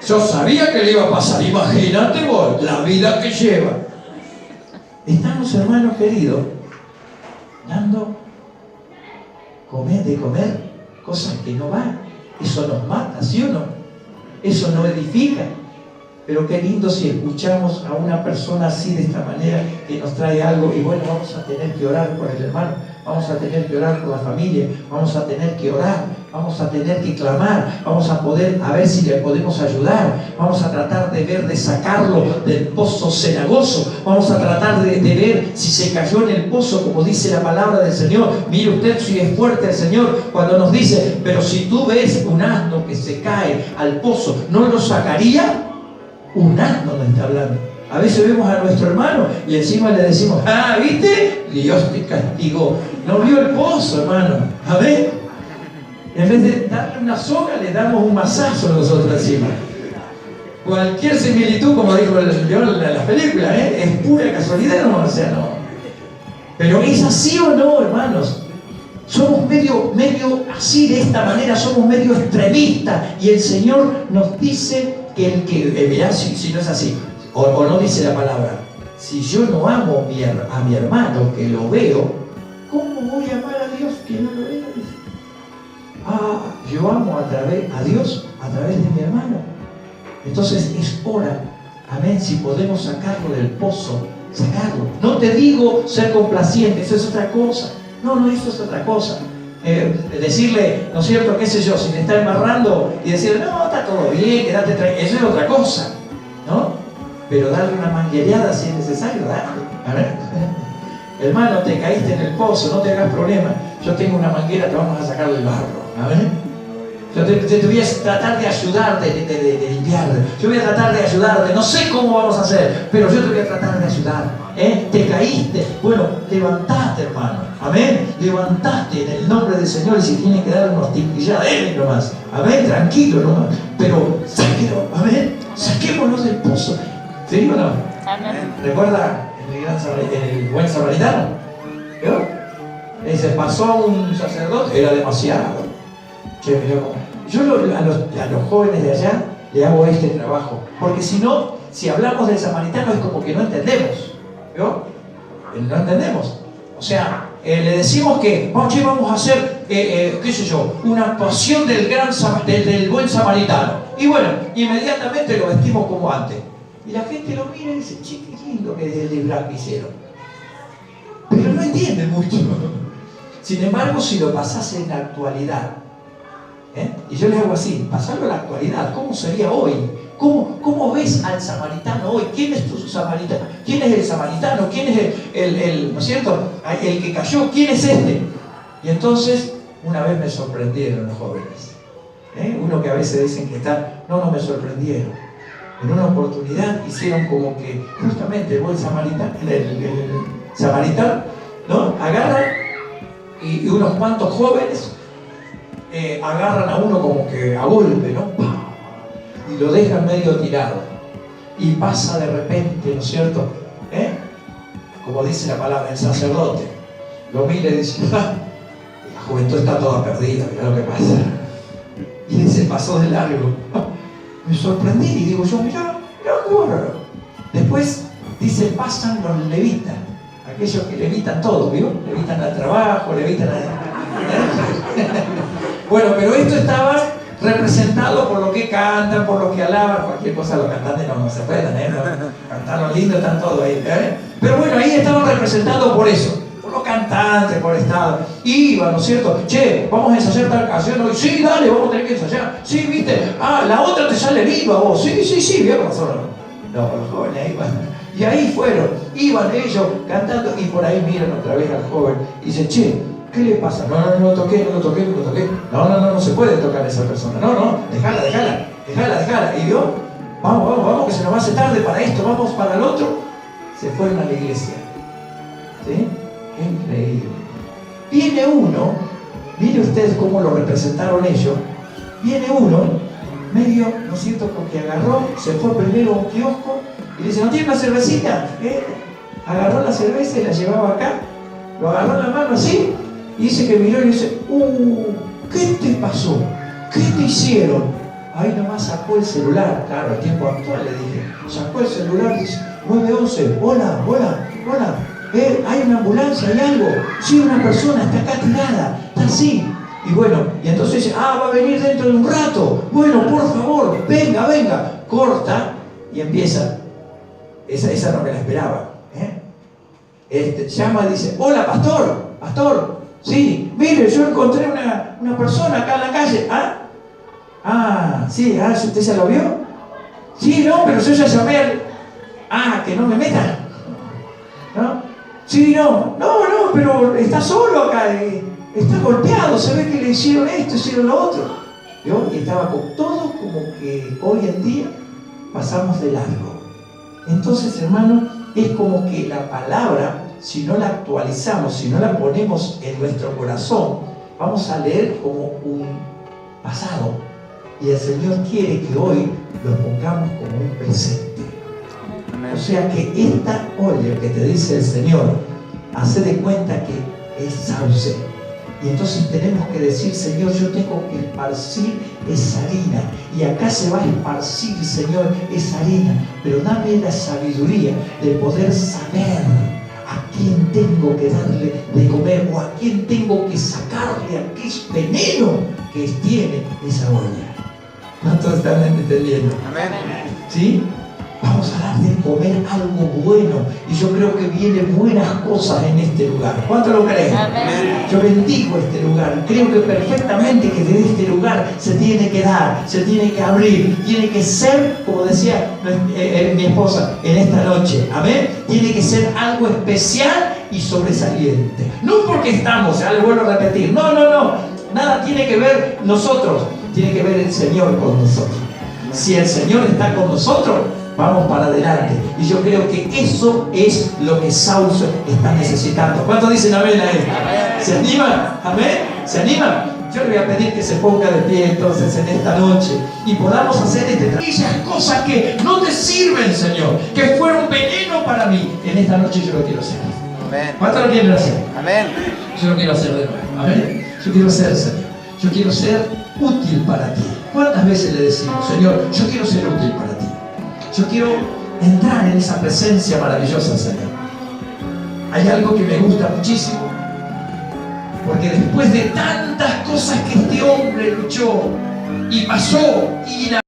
Yo sabía que le iba a pasar. Imagínate vos, la vida que lleva. Estamos, hermanos queridos, dando de comer cosas que no van. Eso nos mata, ¿sí o no? Eso no edifica. Pero qué lindo si escuchamos a una persona así, de esta manera, que nos trae algo. Y bueno, vamos a tener que orar por el hermano, vamos a tener que orar por la familia, vamos a tener que orar, vamos a tener que clamar, vamos a poder, a ver si le podemos ayudar, vamos a tratar de ver, de sacarlo del pozo cenagoso, vamos a tratar de ver si se cayó en el pozo, como dice la palabra del Señor. Mire usted si es fuerte el Señor cuando nos dice, pero si tú ves un asno que se cae al pozo, ¿no lo sacaría? Un asno nos está hablando. A veces vemos a nuestro hermano y encima le decimos, ah, ¿viste? Dios te castigó. No vio el pozo, hermano. A ver, en vez de darle una soga, le damos un mazazo nosotros encima. Cualquier similitud, como dijo el Señor en las películas, es pura casualidad, no, o sea, no. Pero ¿es así o no, hermanos? Somos medio así, de esta manera, somos medio extremistas. Y el Señor nos dice que el que, mirá, si no es así, o no dice la palabra, si yo no amo a mi hermano que lo veo, ¿cómo voy a amar a Dios que no lo veo? Yo amo a Dios a través de mi hermano. Entonces es hora, amén, si podemos sacarlo del pozo, sacarlo. No te digo ser complaciente, eso es otra cosa. No, eso es otra cosa. Decirle, ¿no es cierto?, qué sé yo, si le está embarrando y decirle, no, está todo bien, quédate tranquilo, eso es otra cosa, ¿no? Pero darle una manguereada si es necesario, darle. A ver, hermano, te caíste en el pozo, no te hagas problema. Yo tengo una manguera, te vamos a sacar del barro. A ver, yo te voy a tratar de ayudarte, de limpiarte. Yo voy a tratar de ayudarte, no sé cómo vamos a hacer, pero yo te voy a tratar de ayudar. Te caíste, bueno, levantate, hermano, amén, levantate en el nombre del Señor. Y si tiene que dar unos tips, ya denle nomás, amén, tranquilo nomás, pero sáquelo, amén, saquémonos del pozo. ¿Sí o no? Amén. ¿Recuerda el buen samaritano? ¿Vio? Se pasó un sacerdote, era demasiado. Yo a los jóvenes de allá le hago este trabajo, porque si no, si hablamos del samaritano es como que no entendemos. ¿Vio? No entendemos. O sea, le decimos que vamos a hacer, qué sé yo, una actuación del buen samaritano. Y bueno, inmediatamente lo vestimos como antes. Y la gente lo mira y dice, che, qué lindo que es el blanco hicieron. Pero no entiende mucho. Sin embargo, si lo pasás en la actualidad, y yo le hago así, pasarlo a la actualidad, ¿cómo sería hoy? ¿Cómo ves al samaritano hoy? ¿Quién es tu samaritano? ¿Quién es el samaritano? ¿Quién es el ¿no es cierto?, el que cayó? ¿Quién es este? Y entonces, una vez me sorprendieron los jóvenes. Uno que a veces dicen que está, no me sorprendieron. En una oportunidad hicieron como que justamente el buen samaritano, el samaritano, ¿no?, agarra y unos cuantos jóvenes agarran a uno como que a golpe, ¿no?, y lo dejan medio tirado. Y pasa de repente, ¿no es cierto?, como dice la palabra, el sacerdote lo mira y dice, la juventud está toda perdida, mira lo que pasa. Y se pasó de largo. Me sorprendí y digo yo, mira qué bárbaro. Después dice, pasan los levitas, aquellos que levitan todo, ¿vio? Levitan al trabajo, levitan al... Bueno, pero esto estaba representado por lo que cantan, por lo que alaban, cualquier cosa los cantantes no se pueden, cantaron lindo, están todos ahí, pero bueno, ahí estaban representados por eso, por los cantantes, por el Estado. Iban, ¿no es cierto? Che, vamos a ensayar tal canción hoy. Sí, dale, vamos a tener que ensayar. Sí, viste, la otra te sale viva vos. Sí, bien, nosotros no, los jóvenes ahí van. Y ahí iban ellos cantando, y por ahí miran otra vez al joven y dicen, che, ¿qué le pasa? No lo toqué. No se puede tocar a esa persona. No, déjala. Y yo, vamos, que se nos hace tarde para esto, vamos para el otro. Se fueron a la iglesia. ¿Sí? Qué increíble. Viene uno, mire usted cómo lo representaron ellos. Viene uno, medio, ¿no es cierto?, porque agarró, se fue primero a un kiosco y le dice, ¿no tiene una cervecita? Agarró la cerveza y la llevaba acá, lo agarró en la mano así. Y dice que miró y dice, ¿qué te pasó? ¿Qué te hicieron? ahí nomás sacó el celular, claro, el tiempo actual le dije, sacó el celular y dice, 911, hola, hay una ambulancia, hay algo, sí, una persona está acá tirada, está así. Y bueno, y entonces dice, va a venir dentro de un rato, bueno, por favor, venga, corta y empieza. Esa no me la esperaba. Llama y dice, hola, pastor, sí, mire, yo encontré una persona acá en la calle. Sí, ¿usted ya lo vio? Sí, no, pero yo ya llamé que no me metan. ¿No? Sí, no, pero está solo acá, está golpeado, se ve que le hicieron esto, hicieron lo otro. Y estaba con todo como que hoy en día pasamos de largo. Entonces, hermano, es como que la palabra, si no la actualizamos, si no la ponemos en nuestro corazón, vamos a leer como un pasado. Y el Señor quiere que hoy lo pongamos como un presente. O sea que esta olla que te dice el Señor, hace de cuenta que es sauce. Y entonces tenemos que decir, Señor, yo tengo que esparcir esa harina. Y acá se va a esparcir, Señor, esa harina. Pero dame la sabiduría de poder saber a quién tengo que darle de comer o a quién tengo que sacarle aquel veneno que tiene esa olla. ¿Cuántos están entendiendo? Amén. ¿Sí? Vamos a dar de comer algo bueno. Y yo creo que vienen buenas cosas en este lugar. ¿Cuánto lo creen? Amén. Yo bendigo este lugar. Creo que perfectamente que de este lugar se tiene que dar, se tiene que abrir. Tiene que ser, como decía mi esposa en esta noche. Amén. Tiene que ser algo especial y sobresaliente. No porque estamos, ya les vuelvo a repetir. No. Nada tiene que ver nosotros. Tiene que ver el Señor con nosotros. Si el Señor está con nosotros, vamos para adelante. Y yo creo que eso es lo que Sauce está necesitando. ¿Cuántos dicen amén a esto? ¿Se animan? ¿Amén? ¿Se animan? Yo le voy a pedir que se ponga de pie entonces en esta noche y podamos hacer aquellas cosas que no te sirven, Señor, que fueron veneno para mí. En esta noche yo lo quiero hacer. Amén. ¿Cuántos lo quieren hacer? Amén. Yo lo quiero hacer de nuevo. Amén. Yo quiero ser, Señor. Yo quiero ser útil para ti. ¿Cuántas veces le decimos, Señor, yo quiero ser útil para ti? Yo quiero entrar en esa presencia maravillosa, Señor. Hay algo que me gusta muchísimo, porque después de tantas cosas que este hombre luchó y pasó y la